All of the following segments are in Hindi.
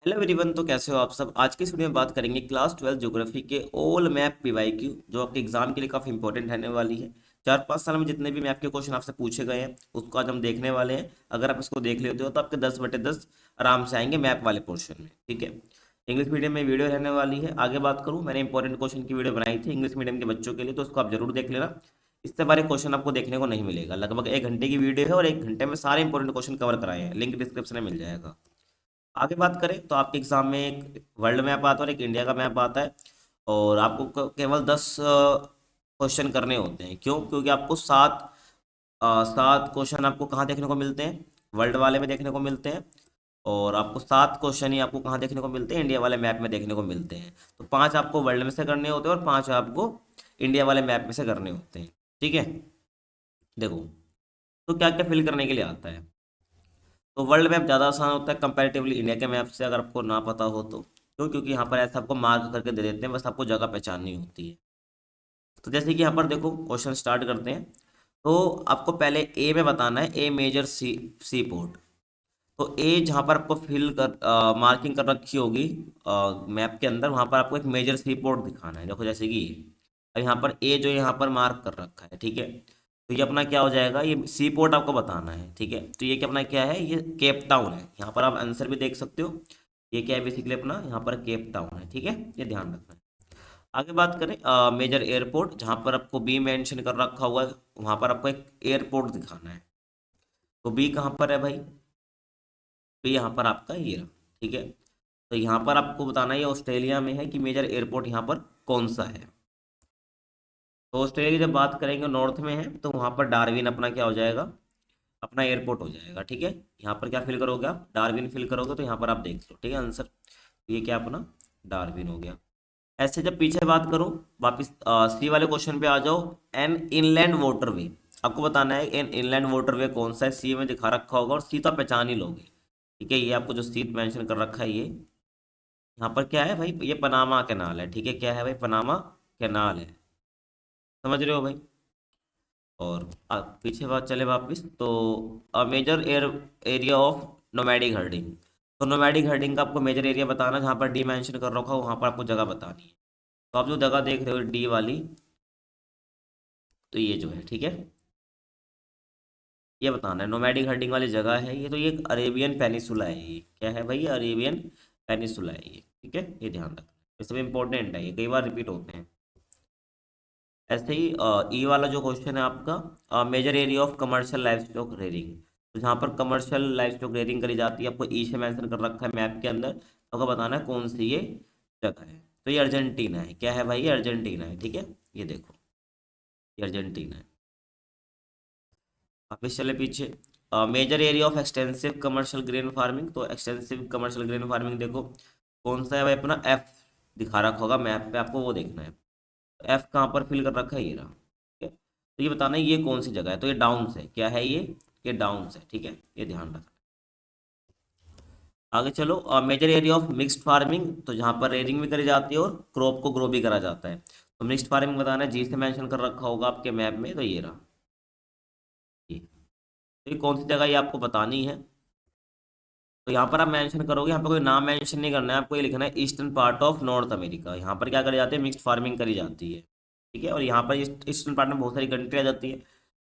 Hello everyone. तो कैसे हो आप सब। आज की इस वीडियो में बात करेंगे क्लास 12 ज्योग्राफी के ऑल मैप पीवाईक्यू, जो आपके एग्जाम के लिए काफ़ी इंपॉर्टेंट रहने वाली है। 4-5 साल में जितने भी मैप के क्वेश्चन आपसे पूछे गए हैं उसको आज हम देखने वाले हैं। अगर आप इसको देख लेते हो तो आपके 10/10 आराम से आएंगे मैप वाले पोर्शन में। ठीक है, इंग्लिश मीडियम में वीडियो रहने वाली है। आगे बात करूँ, मैंने इंपॉर्टेंट क्वेश्चन की वीडियो बनाई थी इंग्लिश मीडियम के बच्चों के लिए, तो उसको आप जरूर देख लेना। इससे बारे क्वेश्चन आपको देखने को नहीं मिलेगा। लगभग 1 घंटे की वीडियो है और 1 घंटे में सारे इंपॉर्टेंट क्वेश्चन कवर कराए हैं। लिंक डिस्क्रिप्शन में मिल जाएगा। आगे बात करें तो आपके एग्जाम में एक वर्ल्ड मैप आता है और एक इंडिया का मैप आता है। और आपको केवल 10 क्वेश्चन करने होते हैं। क्यों? क्योंकि आपको 7 क्वेश्चन आपको कहाँ देखने को मिलते हैं, वर्ल्ड वाले में देखने को मिलते हैं। और आपको 7 क्वेश्चन ही आपको कहाँ देखने को मिलते हैं, इंडिया वाले मैप में देखने को मिलते हैं। तो 5 आपको वर्ल्ड में से करने होते हैं और 5 आपको इंडिया वाले मैप में से करने होते हैं। ठीक है, देखो तो क्या क्या फिल करने के लिए आता है। तो वर्ल्ड मैप ज़्यादा आसान होता है कंपैरेटिवली इंडिया के मैप से, अगर आपको ना पता हो तो। क्यों? क्योंकि यहाँ पर ऐसा आपको मार्क करके दे देते हैं, बस आपको जगह पहचाननी होती है। तो जैसे कि यहाँ पर देखो क्वेश्चन स्टार्ट करते हैं। तो आपको पहले ए में बताना है, ए मेजर सी पोर्ट। तो ए जहाँ पर आपको फिल कर मार्किंग कर रखी होगी मैप के अंदर, वहाँ पर आपको एक मेजर सी पोर्ट दिखाना है। देखो जैसे कि ये अब यहाँ पर ए जो यहाँ पर मार्क कर रखा है, ठीक है। तो ये अपना क्या हो जाएगा, ये सी पोर्ट आपको बताना है। ठीक है, तो ये क्या अपना क्या है, ये केप टाउन है। यहाँ पर आप आंसर भी देख सकते हो। ये क्या है बेसिकली अपना, यहाँ पर केप टाउन है। ठीक है, ये ध्यान रखना है। आगे बात करें मेजर एयरपोर्ट, जहाँ पर आपको बी मेंशन कर रखा हुआ है, वहाँ पर आपको एक एयरपोर्ट दिखाना है। तो बी कहाँ पर है भाई, बी यहाँ पर आपका ये रहा। ठीक है, तो यहाँ पर आपको बताना है ये ऑस्ट्रेलिया में है कि मेजर एयरपोर्ट यहाँ पर कौन सा है। तो ऑस्ट्रेलिया की जब बात करेंगे नॉर्थ में है, तो वहाँ पर डार्विन अपना क्या हो जाएगा, अपना एयरपोर्ट हो जाएगा। ठीक है, यहाँ पर क्या फिल करोगे आप, डार्विन फिल करोगे, तो यहाँ पर आप देख लो। ठीक है आंसर, तो ये क्या अपना डार्विन हो गया। ऐसे जब पीछे बात करूँ, वापिस सी वाले क्वेश्चन पे आ जाओ। एन इनलैंड वाटरवे, आपको बताना है एन इनलैंड वाटरवे कौन सा है। सी में दिखा रखा होगा और सी तो आप पहचान ही लोगे। ठीक है, ये आपको जो सी मेंशन कर रखा है, ये यहाँ पर क्या है भाई, ये पनामा कैनाल है। ठीक है, क्या है भाई, पनामा कैनाल है। समझ रहे हो भाई। और पीछे बात चले वापस, तो major area of nomadic herding. तो नोमैडिक हर्डिंग का आपको मेजर एरिया बताना, जहाँ पर डी मेंशन कर रखा हो वहाँ पर आपको जगह बतानी है। तो आप जो जगह देख रहे हो डी वाली, तो ये जो है, ठीक है, ये बताना है नोमैडिक हर्डिंग वाली जगह है ये। तो ये अरेबियन पेनिसुला है। ये क्या है भाई, अरेबियन पेनिसुला है ये। ठीक है, ये ध्यान रखना, ये सब इंपॉर्टेंट है, ये कई बार रिपीट होते हैं। ऐसे ही ई वाला जो क्वेश्चन है आपका, major area of commercial livestock rearing. तो जहाँ पर कमर्शियल लाइफ स्टॉक रेयरिंग करी जाती है, आपको ई से मेंशन कर रखा है मैप के अंदर, तो आपको बताना है कौन सी ये जगह है। तो ये अर्जेंटीना है। क्या है भाई, ये अर्जेंटीना है। ठीक है, ये देखो, ये अर्जेंटीना है। वापिस चले पीछे, major area of extensive commercial grain farming. तो एक्सटेंसिव कमर्शियल ग्रेन फार्मिंग देखो कौन सा है भाई, अपना एफ दिखा रखा होगा मैप पे, आपको वो देखना है। एफ कहाँ पर फिल कर रखा है, ये रहा। ठीक है, तो ये बताना है ये कौन सी जगह है। तो ये डाउन्स है। क्या है ये डाउन्स है। ठीक है, ये ध्यान रखना। आगे चलो, major area of mixed farming. तो जहाँ पर रेयरिंग भी करी जाती है और क्रॉप को ग्रो भी करा जाता है। तो मिक्स्ड फार्मिंग बताना है, जी से मेंशन कर रखा होगा आपके मैप में, तो ये रहा ये। तो ये कौन सी जगह ये आपको बतानी है। तो यहाँ पर आप मेंशन करोगे, यहाँ पर कोई नाम मेंशन नहीं करना है आपको, ये लिखना है eastern part of north America. यहाँ पर क्या करी जाती है, मिक्स्ड फार्मिंग करी जाती है। ठीक है, और यहाँ पर ईस्टर्न पार्ट में बहुत सारी कंट्री आ जाती है,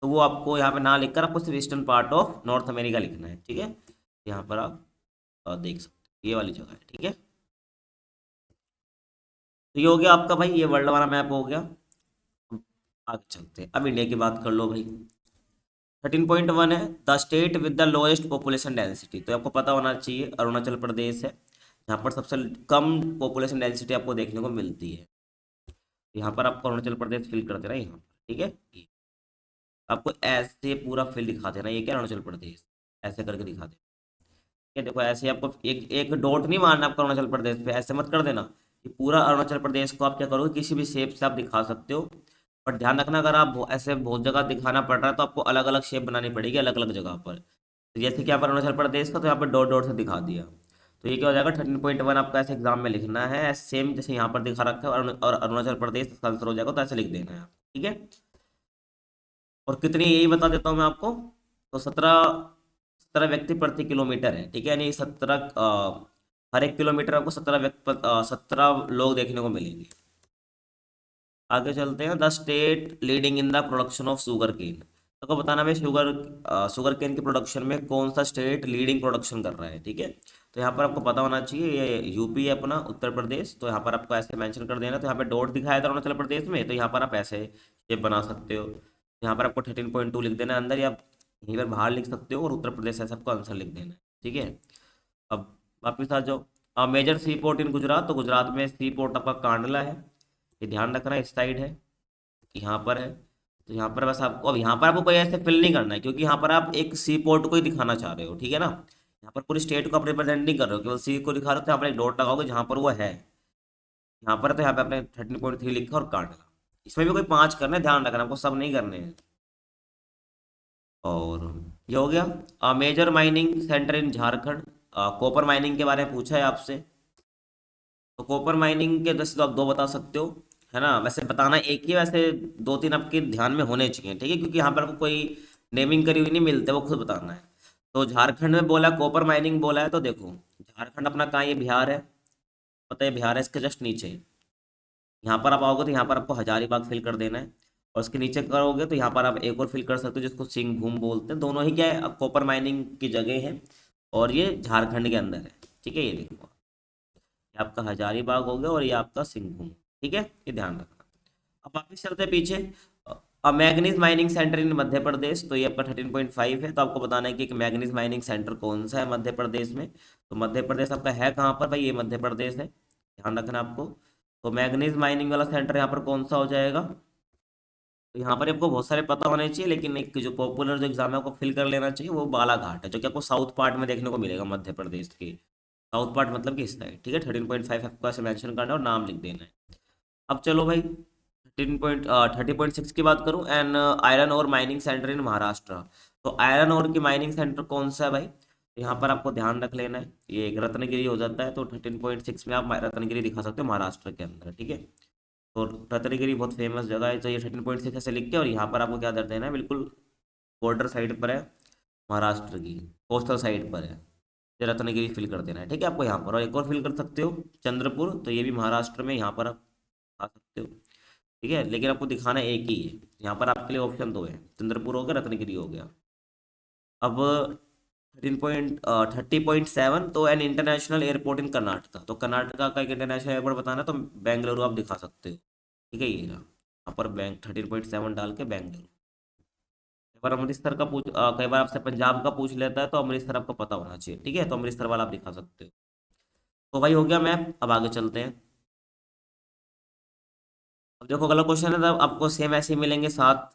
तो वो आपको यहाँ पे ना लिखकर आपको सिर्फ eastern part of north America लिखना है। ठीक है, यहाँ पर आप देख सकते हो ये वाली जगह है। ठीक है, तो ये हो गया आपका भाई, ये वर्ल्ड वाला मैप हो गया। अब आगे चलते हैं, अब इंडिया की बात कर लो भाई। 13.1 है, the state with the lowest population density. तो आपको पता होना चाहिए अरुणाचल प्रदेश है, जहाँ पर सबसे कम पॉपुलेशन डेंसिटी आपको देखने को मिलती है। यहाँ पर आपको अरुणाचल प्रदेश फिल कर देना है यहाँ पर। ठीक है, ये आपको ऐसे पूरा फिल दिखा देना, ये क्या अरुणाचल प्रदेश, ऐसे करके दिखा देना। ये देखो ऐसे आपको एक एक डॉट नहीं मारना आपको अरुणाचल प्रदेश पे, ऐसे मत कर देना। ये पूरा अरुणाचल प्रदेश को आप क्या करोगे, किसी भी शेप से आप दिखा सकते हो। पर ध्यान रखना, अगर आप ऐसे बहुत जगह दिखाना पड़ रहा है तो आपको अलग अलग शेप बनानी पड़ेगी अलग अलग जगह पर। तो जैसे कि यहाँ पर अरुणाचल प्रदेश का, तो यहाँ पर डॉट डॉट से दिखा दिया। तो ये क्या हो जाएगा, 13.1 आपका ऐसे एग्जाम में लिखना है सेम जैसे यहाँ पर दिखा रखा है, और अरुणाचल प्रदेश इसका आंसर हो जाएगा, तो ऐसे लिख देना है आप। ठीक है, और कितनी यही बता देता हूँ मैं आपको। तो 17 17 व्यक्ति प्रति किलोमीटर है। ठीक है, यानी 17 हर 1 किलोमीटर आपको 17 लोग देखने को मिलेंगे। आगे चलते हैं। The state leading in the production of sugarcane. तो बताना भाई शुगर केन के प्रोडक्शन में कौन सा स्टेट लीडिंग प्रोडक्शन कर रहा है, ठीक है। तो यहाँ पर आपको पता होना चाहिए ये यूपी है अपना, उत्तर प्रदेश। तो यहाँ पर आपको ऐसे मेंशन कर देना। तो यहाँ पे डॉट दिखाया था अरुणाचल प्रदेश में, तो यहाँ पर आप ऐसे ये बना सकते हो। यहाँ पर आपको 13.2 लिख देना है अंदर, या यहीं पर बाहर लिख सकते हो, और उत्तर प्रदेश ऐसा आपको आंसर लिख देना है, ठीक है। अब वापिस आ जाओ। Major seaport in Gujarat. तो गुजरात में सी पोर्ट आपका कांडला है, ये ध्यान रखना, इस साइड है, यहाँ पर है। तो यहाँ पर बस आपको, अब यहाँ पर आपको कोई ऐसे फिल नहीं करना है, क्योंकि यहाँ पर आप एक सी पोर्ट को ही दिखाना चाह रहे हो, ठीक है ना। यहाँ पर पूरी स्टेट को आप रिप्रेजेंट नहीं कर रहे हो, केवल सी को दिखा रहे हो। तो यहाँ पर एक डॉट लगाओगे जहाँ पर वो है, यहाँ पर। तो यहाँ पे आपने 13.3 लिखा और काट लगा। इसमें भी कोई 5 करने हैं, ध्यान रखना, आपको सब नहीं करने हैं। और ये हो गया। मेजर माइनिंग सेंटर इन झारखंड। कॉपर माइनिंग के बारे में पूछा है आपसे। तो कॉपर माइनिंग के जैसे तो आप 2 बता सकते हो, है ना। वैसे बताना एक ही, वैसे 2-3 आपके ध्यान में होने चाहिए, ठीक है, क्योंकि यहाँ पर आपको कोई नेमिंग करी हुई नहीं मिलते, वो खुद बताना है। तो झारखंड में बोला कॉपर माइनिंग बोला है, तो देखो झारखंड अपना कहाँ, ये बिहार है, पता है बिहार है, इसके जस्ट नीचे। यहाँ पर आप आओगे तो यहाँ पर आपको हजारीबाग फिल कर देना है, और उसके नीचे करोगे तो यहाँ पर आप एक और फिल कर सकते हो, जिसको सिंहभूम बोलते हैं। दोनों ही क्या है, कॉपर माइनिंग की जगह है, और ये झारखंड के अंदर है, ठीक है। ये देखो, ये आपका हजारीबाग हो गया, और ये आपका सिंहभूम, ठीक है, ये ध्यान रखना। अब वापिस चलते हैं पीछे। मैग्नीज माइनिंग सेंटर इन मध्य प्रदेश। तो ये आपका 13.5 है। तो आपको बताना है कि एक मैग्नीज माइनिंग सेंटर कौन सा है मध्य प्रदेश में। तो मध्य प्रदेश आपका है कहाँ पर भाई, ये मध्य प्रदेश है, ध्यान रखना आपको। तो मैग्नीज माइनिंग वाला सेंटर यहाँ पर कौन सा हो जाएगा। तो यहाँ पर आपको बहुत सारे पता होने चाहिए, लेकिन एक जो पॉपुलर जो एग्जाम है आपको फिल कर लेना चाहिए, वो बालाघाट है, जो कि आपको साउथ पार्ट में देखने को मिलेगा मध्य प्रदेश के। साउथ पार्ट मतलब कि इस साइड, ठीक है। 13.5 आपको ऐसे मेंशन करना है और नाम लिख देना है। अब चलो भाई 30.6 की बात करूं। एन आयरन और माइनिंग सेंटर इन महाराष्ट्र। तो आयरन और की माइनिंग सेंटर कौन सा है भाई, तो यहाँ पर आपको ध्यान रख लेना है, ये एक रत्नगिरी हो जाता है। तो 13.6 में आप रत्नगिरी दिखा सकते हो महाराष्ट्र के अंदर, ठीक है। तो रत्नगिरी बहुत फेमस जगह है, तो ये 13.6 ऐसे लिख के, और यहाँ पर आपको क्या कर देना है, बिल्कुल बॉर्डर साइड पर है महाराष्ट्र की, कोस्टल साइड पर है, ये रत्नगिरी फिल कर देना है, ठीक है आपको यहाँ पर। और एक और फिल कर सकते हो चंद्रपुर, तो ये भी महाराष्ट्र में, यहाँ पर आप आ सकते हो, ठीक है। लेकिन आपको दिखाना एक ही है, यहाँ पर आपके लिए ऑप्शन 2 है, चंद्रपुर हो गया, रत्नगिरी हो गया। अब 30.7, तो एन इंटरनेशनल एयरपोर्ट इन कर्नाटका। तो कर्नाटका का एक इंटरनेशनल एयरपोर्ट बताना है, तो बेंगलुरु आप दिखा सकते हो, ठीक है। ये रहा यहाँ पर बैंक 13.7 डाल के बेंगलुरु। कई बार अमृतसर का कई बार आपसे पंजाब का पूछ लेता है, तो अमृतसर आपको पता होना चाहिए, ठीक है। तो अमृतसर वाला आप दिखा सकते हो। तो भाई हो गया मैप। अब आगे चलते हैं। अब देखो अगला क्वेश्चन है, तब आपको सेम ऐसे ही मिलेंगे 7,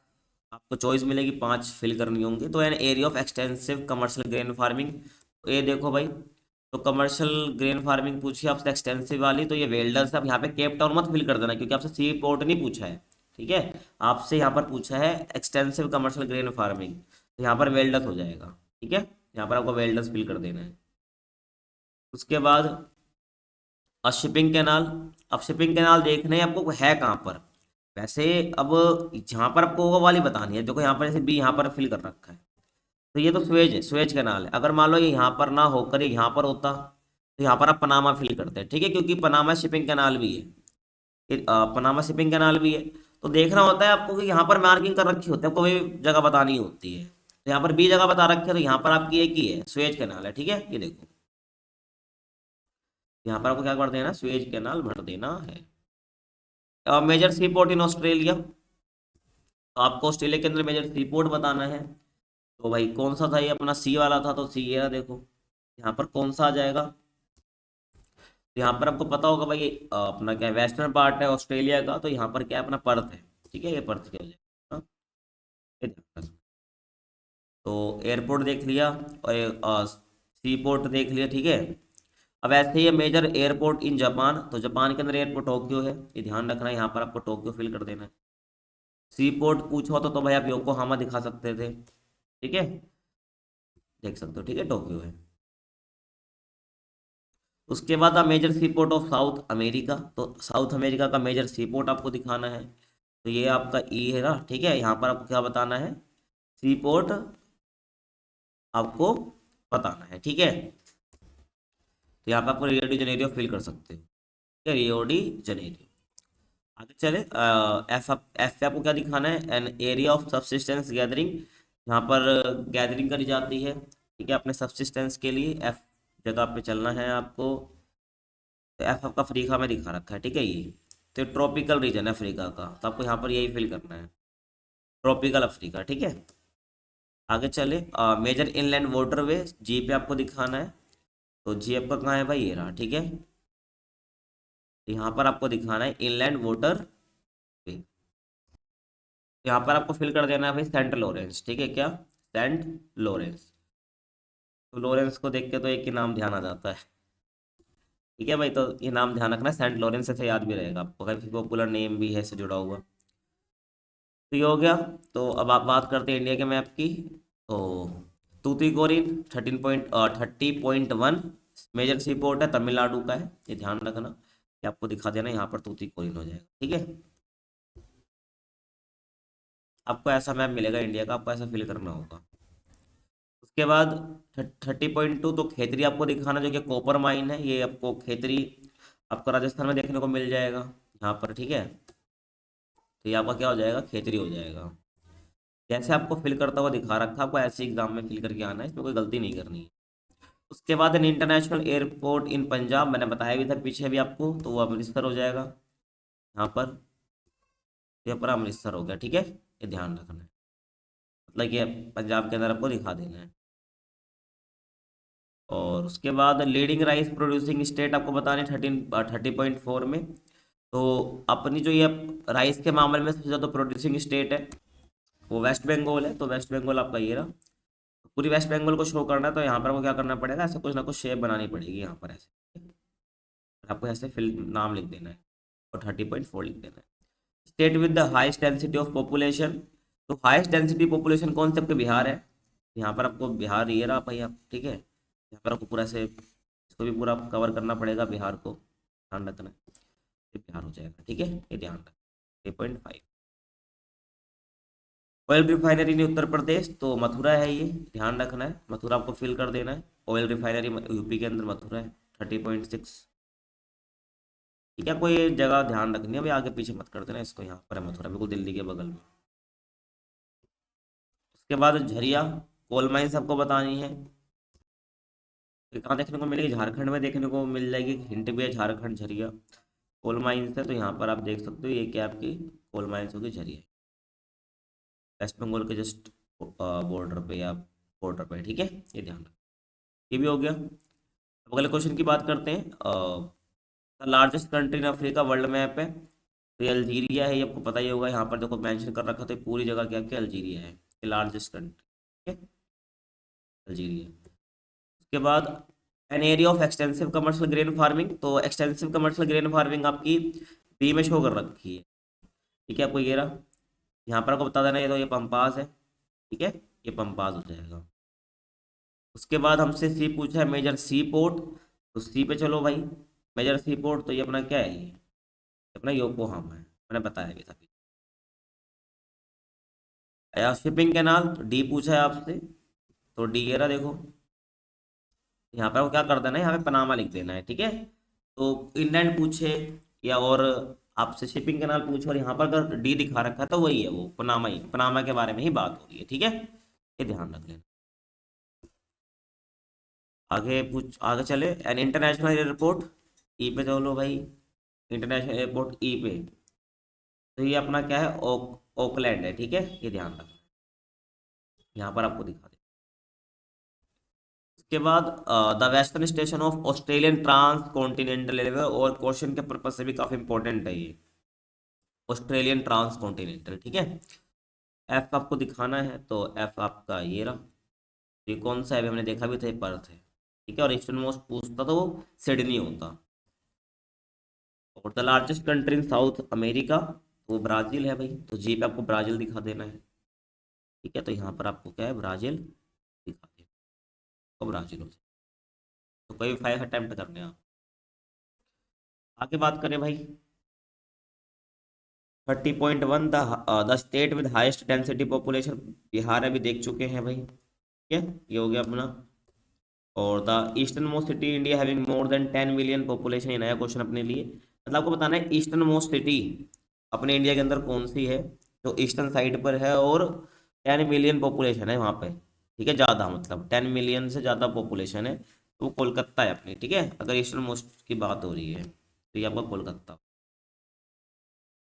आपको चॉइस मिलेगी, 5 फिल करनी होंगी। तो an area of extensive commercial grain farming. तो ये देखो भाई, तो कमर्शियल ग्रेन फार्मिंग पूछी आपसे एक्सटेंसिव वाली, तो ये वेल्डर्स। अब यहाँ पे केप टाउन मत फिल कर देना, क्योंकि आपसे सी पोर्ट नहीं पूछा है, ठीक है। आपसे यहाँ पर पूछा है एक्सटेंसिव कमर्शियल ग्रेन फार्मिंग, तो यहाँ पर वेल्डर्स हो जाएगा, ठीक है। यहाँ पर आपको वेल्डर्स फिल कर देना है। उसके बाद शिपिंग कैनाल। अब शिपिंग कैनाल देखने हैं आपको, है कहाँ पर वैसे। अब जहाँ पर आपको वो वाली बतानी है, देखो यहाँ पर जैसे बी यहाँ पर फिल कर रखा है, तो ये तो स्वेज है, स्वेज कैनाल है। अगर मान लो ये यहाँ पर ना होकर ये यहाँ पर होता, तो यहाँ पर आप पनामा फिल करते हैं, ठीक है, क्योंकि पनामा शिपिंग कैनाल भी है, पनामा शिपिंग कैनाल भी है। तो देखना होता है आपको कि यहाँ पर मार्किंग कर रखी होती है, आपको वही जगह बतानी होती है। तो यहाँ पर बी जगह बता रखी है, तो यहाँ पर आपकी एक ही है, स्वेज कैनाल है, ठीक है। ये देखो यहाँ पर आपको क्या कर देना, स्वेज कैनाल भर देना है। Major seaport in Australia. तो आपको ऑस्ट्रेलिया के अंदर मेजर सी पोर्ट बताना है। तो भाई कौन सा था, ये अपना सी वाला था, तो सी ये रहा, देखो यहाँ पर कौन सा आ जाएगा। तो यहाँ पर आपको पता होगा भाई अपना क्या वेस्टर्न पार्ट है ऑस्ट्रेलिया का, तो यहाँ पर क्या है अपना पर्थ है, ठीक है, ये पर्थ क्या हो जाएगा। हाँ, ये ध्यान रखना। तो एयरपोर्ट देख लिया, और सी पोर्ट देख लिया, ठीक है। अब ऐसे ही मेजर एयरपोर्ट इन जापान। तो जापान के अंदर एयरपोर्ट टोक्यो है, ये ध्यान रखना है, यहाँ पर आपको टोक्यो फिल कर देना है। सी पोर्ट पूछो तो भाई आप योकोहामा दिखा सकते थे, ठीक है, देख सकते हो, ठीक है, टोक्यो है। उसके बाद आप major seaport of South America. तो साउथ अमेरिका का मेजर सी पोर्ट आपको दिखाना है, तो ये आपका ई है ना, ठीक है। यहाँ पर आपको क्या बताना है, सी पोर्ट आपको बताना है, ठीक है। तो यहाँ पे आपको रियो डी जनेरियो फिल कर सकते हो, ठीक है, रियो डी जनेरियो। आगे चले, एफ एफ पे आपको क्या दिखाना है, an area of subsistence gathering, यहाँ पर गैदरिंग करी जाती है, ठीक है, अपने सबसिस्टेंस के लिए एफ जगह पे चलना है आपको। तो एफ आपका अफ्रीका में दिखा रखा है, ठीक है, ये तो ट्रॉपिकल रीजन है अफ्रीका का, तो आपको यहाँ पर यही फिल करना है, ट्रॉपिकल अफ्रीका, ठीक है। आगे चले, मेजर इनलैंड वाटरवे, जी पे आपको दिखाना है, तो जी आपका कहाँ है भाई, ये रहा, ठीक है। तो यहाँ पर आपको दिखाना है इनलैंड वाटर वे, यहाँ पर आपको फिल कर देना है भाई सेंट लॉरेंस, ठीक है, क्या, सेंट लॉरेंस। तो लॉरेंस को देख के तो एक ही नाम ध्यान आ जाता है, ठीक है भाई, तो ये नाम ध्यान रखना, सेंट लॉरेंस से याद भी रहेगा आपको, काफी पॉपुलर नेम भी है इससे जुड़ा हुआ। तो ये हो गया। तो अब आप बात करते हैं इंडिया के मैप की। तो तूतीकोरिन 30.1 मेजर सी पोर्ट है, तमिलनाडु का है, ये ध्यान रखना कि आपको दिखा देना यहाँ पर तूतीकोरिन हो जाएगा, ठीक है। आपको ऐसा मैप मिलेगा इंडिया का, आपको ऐसा फिल करना होगा। उसके बाद 30.2 तो खेतरी आपको दिखाना, जो कि कॉपर माइन है, ये आपको खेतरी आपको राजस्थान में देखने को मिल जाएगा यहाँ पर, ठीक है। तो ये आपका क्या हो जाएगा, खेतरी हो जाएगा। जैसे आपको फिल करता हुआ दिखा रखा, आपको ऐसे एग्जाम में फिल करके आना है, इसमें कोई गलती नहीं करनी है। उसके बाद एन इंटरनेशनल एयरपोर्ट इन पंजाब, मैंने बताया भी था पीछे भी आपको, तो वो अमृतसर हो जाएगा यहाँ पर, यहाँ पर अमृतसर हो गया, ठीक है, ये ध्यान रखना है, मतलब ये पंजाब के अंदर आपको दिखा देना है। और उसके बाद लीडिंग राइस प्रोड्यूसिंग स्टेट आपको बताने 30.4 में, तो अपनी जो ये राइस के मामले में सबसे ज़्यादा प्रोड्यूसिंग स्टेट है वो वेस्ट बंगाल है, तो वेस्ट बंगाल आपका ये रहा। पूरी वेस्ट बंगाल को शो करना है, तो यहाँ पर आपको क्या करना पड़ेगा, ऐसे कुछ ना कुछ शेप बनानी पड़ेगी यहाँ पर, ऐसे आपको ऐसे फिल नाम लिख देना है और 30.4 लिख देना है। State with the highest density of population, तो हाईएस्ट डेंसिटी पॉपुलेशन कौन से, आपके बिहार है, यहाँ पर आपको बिहार ये रहा भाई आप, ठीक है, यहाँ पर आपको पूरा से इसको भी पूरा कवर करना पड़ेगा, बिहार को ध्यान रखना है, ये बिहार हो जाएगा, ठीक है, ये ध्यान रखना 3.5। Oil refinery in Uttar Pradesh, तो मथुरा है, ये ध्यान रखना है, मथुरा आपको फिल कर देना है, ऑयल रिफाइनरी यूपी के अंदर मथुरा है 30.6, ठीक है। कोई जगह ध्यान रखनी है भाई, आगे पीछे मत कर देना इसको, यहाँ पर है मथुरा, बिल्कुल दिल्ली के बगल में। उसके बाद झरिया कोल माइंस आपको बतानी है, ये कहाँ देखने को मिलेगी, झारखंड में देखने को मिल जाएगी, हिंट भी है झारखंड, झरिया कोल माइंस है, तो यहाँ पर आप देख सकते हो ये क्या आपकी कोल माइंस होगी, झरिया वेस्ट बंगाल के जस्ट बॉर्डर पे या बॉर्डर पे, ठीक है, ये ध्यान रखना। ये भी हो गया। अब अगले क्वेश्चन की बात करते हैं, largest country in Africa world map है, तो ये अल्जीरिया है, ये आपको पता ही होगा, यहाँ पर देखो मेंशन कर रखा, तो ये पूरी जगह क्या क्या अल्जीरिया है, ये लार्जेस्ट कंट्री, ठीक है, अल्जीरिया। उसके बाद an area of extensive commercial grain farming, तो एक्सटेंसिव कमर्शियल ग्रेन फार्मिंग आपकी बी में शो कर रखी है, ठीक है, आपको ये रहा, यहाँ पर आपको बता देना, ये तो ये पंपास है, ठीक है, ये पंपास हो जाएगा। उसके बाद हमसे सी पूछा है मेजर सी पोर्ट, तो सी पे चलो भाई, मेजर सी पोर्ट, तो ये अपना क्या है, ये अपना योकोहामा है, मैंने बताया भी था। या शिपिंग कैनाल, तो डी पूछा है आपसे, तो डी ये रहा देखो, यहाँ पर आपको क्या कर देना है, यहाँ पे पनामा लिख देना है, ठीक है। तो इंलैंड पूछे या और आपसे शिपिंग कैनाल पूछे और यहाँ पर अगर डी दिखा रखा है, तो वही है, वो पनामा ही, पनामा के बारे में ही बात हो रही है, ठीक है, ये ध्यान रख लेना। आगे पूछ, आगे चले, एन इंटरनेशनल एयरपोर्ट, ई पे चलो भाई, इंटरनेशनल एयरपोर्ट ई पे, तो ये अपना क्या है, ओकलैंड है, ठीक है, ये ध्यान रखना, यहाँ पर आपको दिखा दे। उसके बाद the western station of Australian transcontinental railway, और क्वेश्चन के पर्पज से भी काफी इंपॉर्टेंट है ये, ऑस्ट्रेलियन ट्रांस कॉन्टिनेंटल, ठीक है। एफ आपको दिखाना है, तो एफ आपका ये रहा, ये कौन सा है, अभी हमने देखा भी था, ये पर्थ है, ठीक है, और ईस्टर्न मोस्ट पूछता तो वो सिडनी होता। और the largest country in south America, वो ब्राजील है भाई, तो जी पे आपको ब्राजील दिखा देना है, ठीक है, तो यहाँ पर आपको क्या है, ब्राजील दिखा देना, तो ब्राजील हो जाए, तो कोई 5 अटेम्प्ट करने हैं आप। आगे बात करें भाई, 30.1 the state with highest density population, Bihar अभी देख चुके हैं भाई, ठीक है, ये हो गया अपना। और the eastern most city India having more than 10 million population, ये नया क्वेश्चन अपने लिए। मतलब आपको बताना है ईस्टर्न मोस्ट सिटी अपने इंडिया के अंदर कौन सी है, जो ईस्टर्न साइड पर है और 10 मिलियन पॉपुलेशन है वहाँ पे। ठीक है, ज़्यादा मतलब 10 मिलियन से ज़्यादा पॉपुलेशन है, तो वो कोलकाता है अपनी। ठीक है, अगर ईस्टर्न मोस्ट की बात हो रही है तो ये आपका कोलकाता।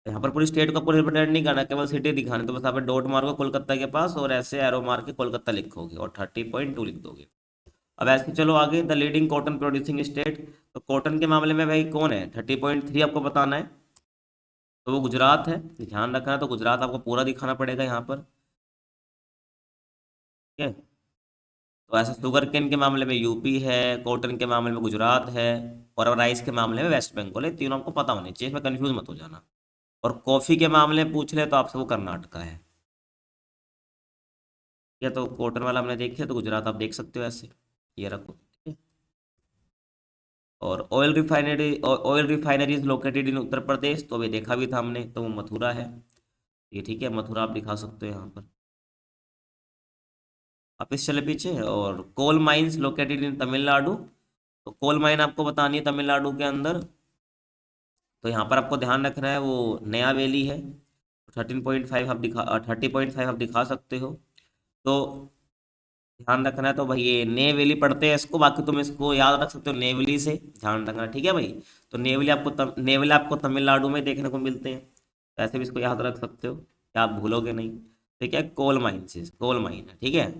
यहाँ पर पूरी स्टेट को पूरी रिप्रेजेंट नहीं करना, केवल सिटी दिखानी, तो बस यहाँ पे डॉट मारो कोलकाता के पास और ऐसे एरो मार के कोलकाता लिखोगे और 30.2 लिख दोगे। अब ऐसे चलो आगे, the leading cotton producing state, तो कॉटन के मामले में भाई कौन है, 30.3 आपको बताना है, तो वो गुजरात है। ध्यान रखना है, तो गुजरात आपको पूरा दिखाना पड़ेगा यहाँ पर। ठीक है, तो ऐसा शुगर केन के मामले में यूपी है, कॉटन के मामले में गुजरात है, और राइस के मामले में वेस्ट बंगाल है। तीनों आपको पता होने चाहिए, इसमें कंफ्यूज मत हो जाना। और कॉफी के मामले में पूछ ले तो आपसे वो कर्नाटका है। या तो कॉटन वाला हमने देख लिया, तो गुजरात आप देख सकते हो ऐसे, ये रखो। ठीक है, और oil refineries located in Uttar Pradesh, तो अभी देखा भी था हमने, तो वो मथुरा है। ये ठीक है, मथुरा आप दिखा सकते हो यहाँ पर। आप इस चले पीछे, और coal mines located in Tamil Nadu, तो कोल माइन आपको बतानी है तमिलनाडु के अंदर। तो यहाँ पर आपको ध्यान रखना है वो नया वैली है। 13.5 आप दिखा 30.5 आप दिखा सकते हो। तो ध्यान रखना है, तो भाई ये नेवेली पढ़ते हैं इसको, बाकी तुम इसको याद रख सकते हो नेवली से, ध्यान रखना। ठीक है भाई, तो नेवली आपको तमिलनाडु में देखने को मिलते हैं, तो ऐसे भी इसको याद रख सकते हो, क्या आप भूलोगे नहीं। ठीक है, कोल माइन से, कोल माइन है। ठीक है,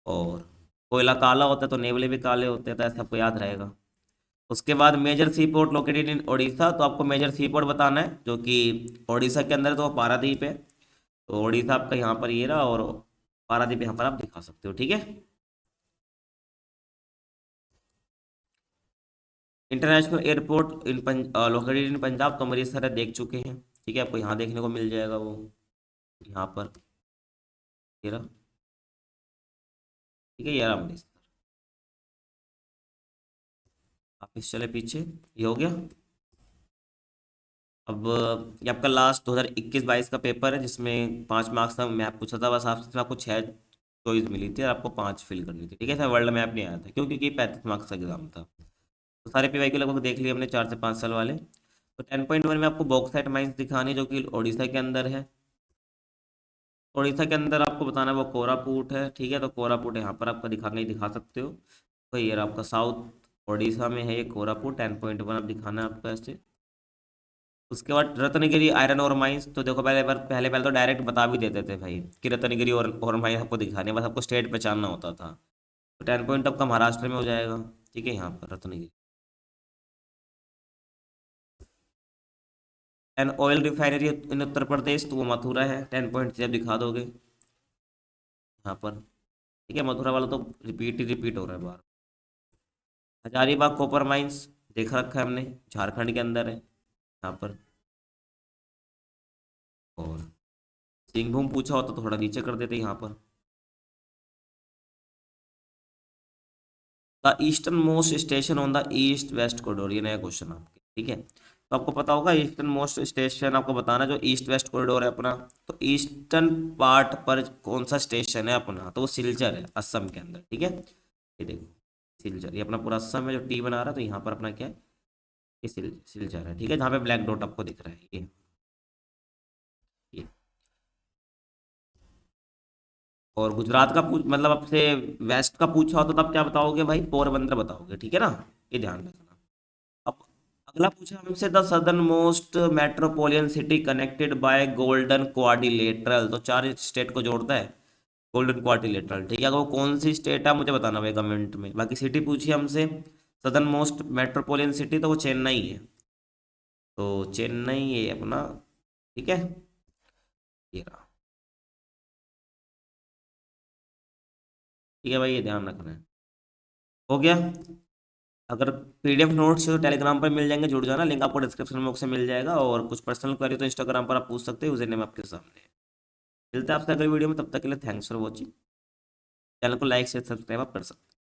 और कोयला काला होता है तो नेवले भी काले होते हैं, तो ऐसे आपको याद रहेगा। उसके बाद major seaport located in Odisha, तो आपको मेजर सी पोर्ट बताना है जो कि ओडिशा के अंदर है, तो वो पारादीप है। तो ओडिशा आपका यहाँ पर ये रहा, और पारादीप यहाँ पर आप दिखा सकते हो। ठीक है, international airport located in Punjab, तो अमृतसर है, देख चुके हैं। ठीक है, आपको यहाँ देखने को मिल जाएगा वो, यहाँ पर ये रहा। ठीक है, ये रहा अमृतसर। आप इस चले पीछे, ये हो गया। अब ये आपका लास्ट 2021-22 का पेपर है, जिसमें 5 मार्क्स का मैप पूछा था, बस आपसे आपको 6 चॉइस मिली थी और आपको 5 फिल करनी थी। ठीक है, इसमें वर्ल्ड मैप नहीं आया था क्यों, क्योंकि 35 मार्क्स का एग्जाम था। तो सारे पीवाई के लगभग देख लिए हमने, 4 से 5 साल वाले। तो 10.1 में आपको बॉक्साइट माइंस दिखानी, जो कि उड़ीसा के अंदर है। उड़ीसा के अंदर आपको बताना है वो कोरापुट है। ठीक है, तो कोरापुट यहाँ पर आपका दिखा सकते हो। तो ये रहा आपका साउथ उड़ीसा में है ये कोरापुट, 10.1 आप दिखाना है आपको ऐसे। उसके बाद रत्नगिरी आयरन और माइंस, तो देखो पहले तो डायरेक्ट बता भी देते थे भाई कि रत्नगिरी और माइंस आपको दिखाने, बस आपको स्टेट पहचानना होता था। तो 10 पॉइंट आपका महाराष्ट्र में हो जाएगा। ठीक है, यहाँ पर Ratnagiri. And oil refinery in Uttar Pradesh, तो वो मथुरा है, 10 पॉइंट से आप दिखा दोगे यहाँ पर। ठीक है, मथुरा वाला तो रिपीट ही रिपीट हो रहा है बार। हजारीबाग कॉपर माइंस देख रखा है हमने, झारखंड के अंदर है यहाँ पर। और सिंहभूम पूछा होता तो थोड़ा नीचे कर देते यहाँ पर। The eastern most station on the east west corridor, ये नया क्वेश्चन आपके। ठीक है, तो आपको पता होगा ईस्टर्न मोस्ट स्टेशन आपको बताना, जो ईस्ट वेस्ट कॉरिडोर है अपना, तो ईस्टर्न पार्ट पर कौन सा स्टेशन है अपना, तो वो सिलचर है असम के अंदर। ठीक है, ये देखो सिलचर, ये अपना पूरा असम है, जो टी बना रहा है, तो यहाँ पर अपना क्या है, ये सिलचर है। ठीक है, जहाँ पे ब्लैक डॉट आपको दिख रहा है ये। और गुजरात का पूछ मतलब आपसे वेस्ट का पूछा हो तो तब क्या बताओगे भाई, पोरबंदर बताओगे। ठीक है ना, ये ध्यान रखना। अब अगला पूछा हमसे, the southern most metropolitan city connected by golden quadrilateral, तो 4 स्टेट को जोड़ता है गोल्डन क्वाड्रिलेटरल। ठीक है, अगर वो कौन सी स्टेट है मुझे बताना भाई कमेंट में। बाकी सिटी पूछी हमसे सदर्न मोस्ट मेट्रोपोलियन सिटी, तो वो चेन्नई है। तो चेन्नई है अपना। ठीक है, ये रहा। ठीक है भाई, ये ध्यान रखना है। हो गया। अगर पीडीएफ नोट्स टेलीग्राम पर मिल जाएंगे, जुड़ जाना, लिंक आपको डिस्क्रिप्शन बॉक्स में मिल जाएगा। और कुछ पर्सनल क्वेरी तो इंस्टाग्राम पर आप पूछ सकते हो, यूजर नेम आपके सामने है। मिलते हैं आपसे अगली वीडियो में, तब तक के लिए थैंक्स फॉर वॉचिंग। चैनल को लाइक शेयर सब्सक्राइब आप कर सकते हैं।